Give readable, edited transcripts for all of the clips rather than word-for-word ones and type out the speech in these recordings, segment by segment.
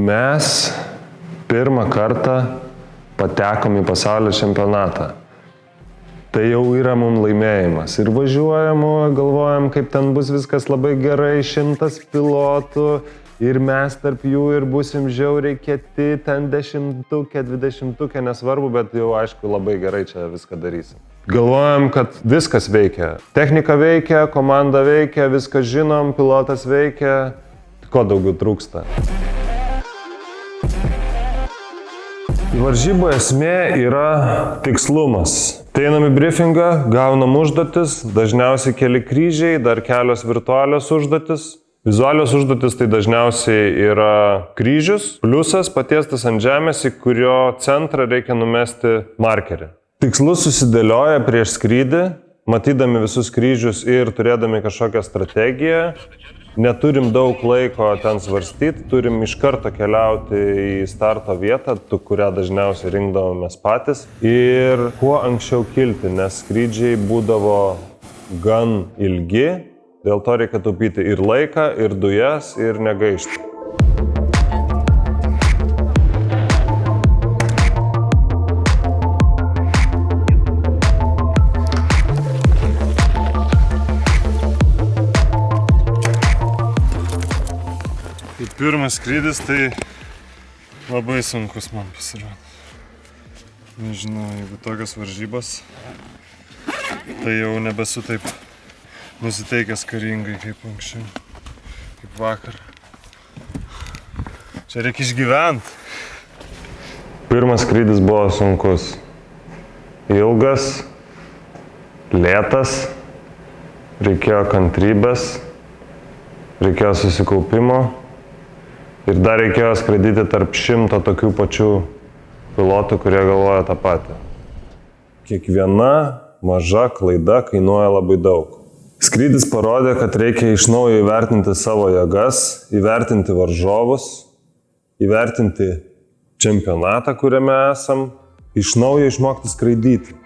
Mes pirmą kartą patekom į pasaulio čempionatą. Tai jau yra mums laimėjimas. Ir važiuojam, galvojam, kaip ten bus viskas labai gerai, 100 pilotų ir mes tarp jų ir busim žiauriai kieti, ten 10-tukė, 20-tukė, nesvarbu, bet jau aišku labai gerai čia viską darysim. Galvojam, kad viskas veikia. Technika veikia, komanda veikia, viską žinom, pilotas veikia, ko daugiau trūksta. Varžybų esmė yra tikslumas. Einam į briefingą, gaunam užduotis, dažniausiai keli kryžiai, dar kelios virtualios užduotis. Vizualios užduotis tai dažniausiai yra kryžius, pliusas patiestas ant žemės, į kurio centrą reikia numesti markerį. Tikslus susidėlioja prieš skrydį, matydami visus kryžius ir turėdami kažkokią strategiją. Neturim daug laiko ten svarstyti, turim iš karto keliauti į starto vietą, kurią dažniausiai rinkdavomės patys. Ir kuo anksčiau kilti, nes skrydžiai būdavo gan ilgi, dėl to reikia taupyti ir laiką, ir dujas, ir negaišti. Pirmas skrydis tai labai sunkus man pasirodė. Nežinau, jeigu tokios varžybos, tai jau nebesu taip nusiteikęs karingai kaip anksčiau, kaip vakar. Čia reikia išgyventi. Pirmas skrydis buvo sunkus. Ilgas, lėtas, reikėjo kantrybės, reikėjo susikaupimo. Ir dar reikėjo skraidyti tarp 100 tokių pačių pilotų, kurie galvoja tą patį. Kiekviena maža klaida kainuoja labai daug. Skrydis parodė, kad reikia iš naujo įvertinti savo jėgas, įvertinti varžovus, įvertinti čempionatą, kuriame esam, iš naujo išmokti skraidyti.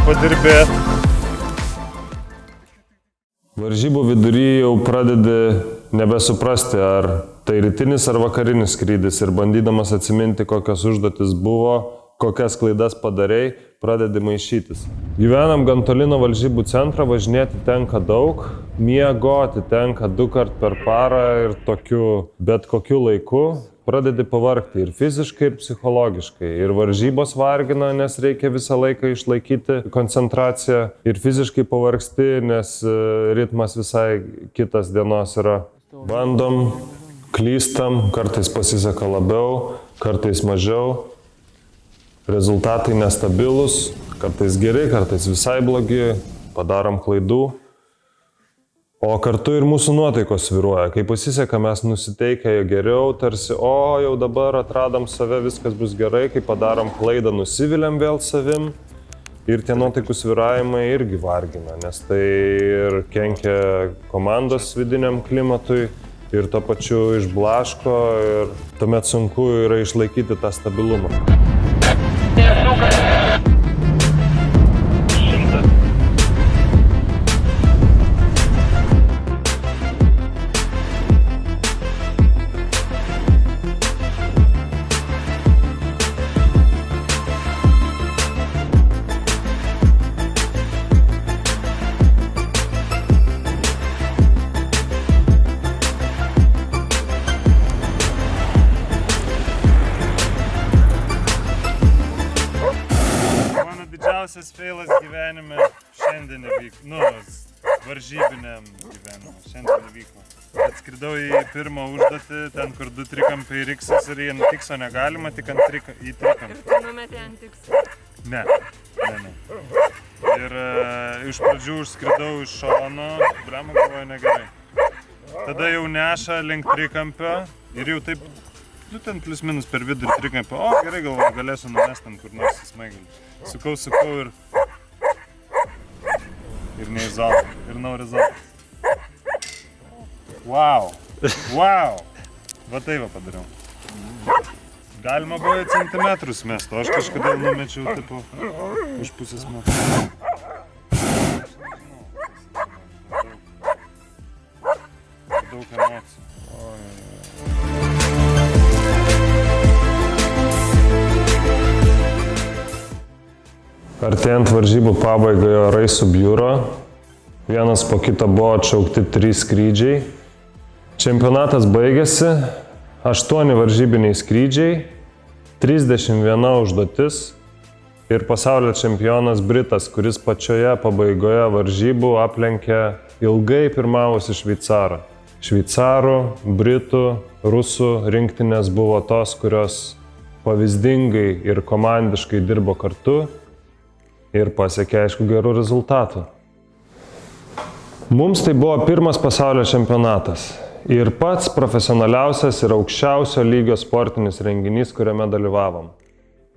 Padirbėti. Varžybų vidury jau pradedi nebesuprasti, ar tai rytinis ar vakarinis skrydis ir bandydamas atsiminti, kokios užduotis buvo, kokias klaidas padarei, pradedi maišytis. Gyvenam gan toli nuo varžybų centro, važinėti tenka daug, miegoti tenka 2 kart per parą ir bet kokiu laiku. Pradedi pavargti ir fiziškai, ir psichologiškai. Ir varžybos vargina, nes reikia visą laiką išlaikyti koncentraciją. Ir fiziškai pavargsti, nes ritmas visai kitas dienos yra. Bandom, klystam, kartais pasiseka labiau, kartais mažiau. Rezultatai nestabilus, kartais geri, kartais visai blogi, padarom klaidų. O kartu ir mūsų nuotaikos svyruoja. Kai pasiseka, mes nusiteikę geriau, tarsi, jau dabar atradom save, viskas bus gerai. Kai padarom klaidą, nusiviliam vėl savim. Ir tie nuotaikų svyravimai irgi vargina, nes tai ir kenkia komandos vidiniam klimatui, ir tuo pačiu išblaško, ir tuomet sunku yra išlaikyti tą stabilumą. Didžiausias feilas gyvenime šiandien įvyko, varžybiniam gyvenime, šiandien įvyko. Atskridau į pirmą užduotį, ten kur 2 trikampiai riksis ir į tikso negalima, tik į trikampį. Ir tu numetė ant tikso? Ne. Ir iš pradžių užskridau iš šono, galvoju negerai. Tada jau neša link trikampio, Ir jau taip, nu ten plius minus per vidurį trikampį, o gerai galvoju, galėsiu numest ten kur nors į smaigalį. Sukau ir nei zoną, ir no result. Wow, wow, va tai va padariau. Galima buvo į centimetrus mest, o aš kažkodėl numečiau tipo už pusės metrų. Daug emocijų. Artėjant varžybų pabaigoje orai subjuro, vienas po kito buvo atšaukti 3 skrydžiai. Čempionatas baigėsi, 8 varžybiniai skrydžiai, 31 užduotis ir pasaulio čempionas Britas, kuris pačioje pabaigoje varžybų aplenkė ilgai pirmavusi Šveicarą. Šveicarų, Britų, Rusų rinktinės buvo tos, kurios pavyzdingai ir komandiškai dirbo kartu ir pasiekė, aišku, gerų rezultatų. Mums tai buvo pirmas pasaulio čempionatas ir pats profesionaliausias ir aukščiausio lygio sportinis renginys, kuriame dalyvavom.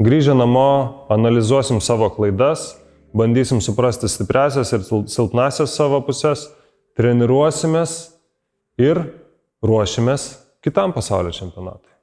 Grįžę namo, analizuosim savo klaidas, bandysim suprasti stipriasias ir silpnasias savo pusės, treniruosimės ir ruošimės kitam pasaulio čempionatui.